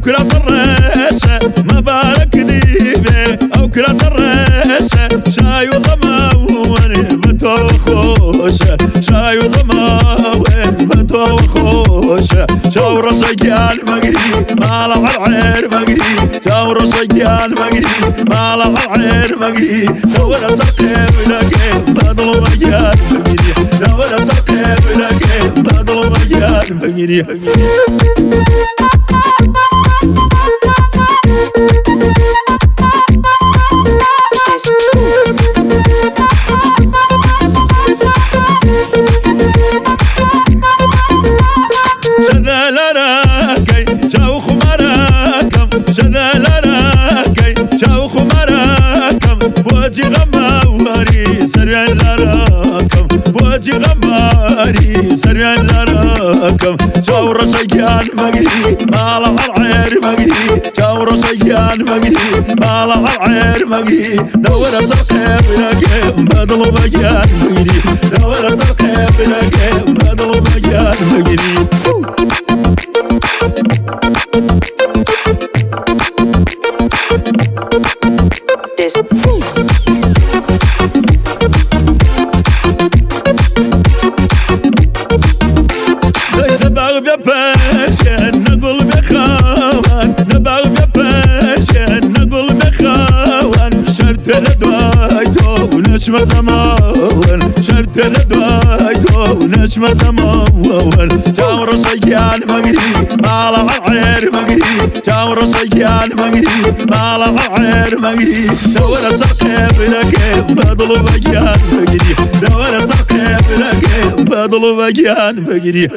كلا سرشة ما بارك ديبه أو كلا سرشة شاي وزماوين بتوخوشة شاي وزماوين بتوخوشة شاور سجال مقري ما له العير مقري شاور سجال مقري ما له العير مقري دور سقيم لكن بدل مجال مقري دور سقيم لكن بدل مجال مقري بوجي غماري سريع لراكم بوجي غماري سريع لراكم شاور سجان مقري ما له العير مقري شاور سجان مقري ما له العير مقري دور سقيم لكن بدل مجان مقري دور سقيم لكن بدل مجان مقري نبغى بفاشن نقول بخوان نبغى بفاشن نقول بخوان شرط ندوايتو ونشمة زمان شرط ندوايتو ونشمة زمان جاور سجان مقري ما له العير مقري جاور سجان مقري ما له العير مقري دور سقيم لكن بدل مجان مقري دور سقيم لكن بدل مجان مقري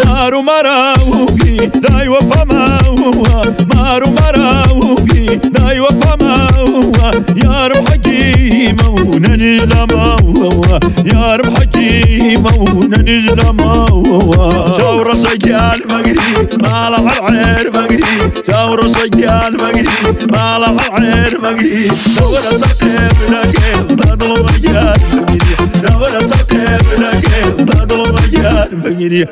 مارو مراوغي داي وفماوها مارو مراوغي داي وفماوها يا رب حكيمة ونجلماوها يا رب حكيمة ونجلماوها شاور سجال مقري ما له العير مقري شاور سجال مقري ما له العير مقري دور سقيم لكن بدل مجال مقري دور سقيم لكن بدل مجال مقري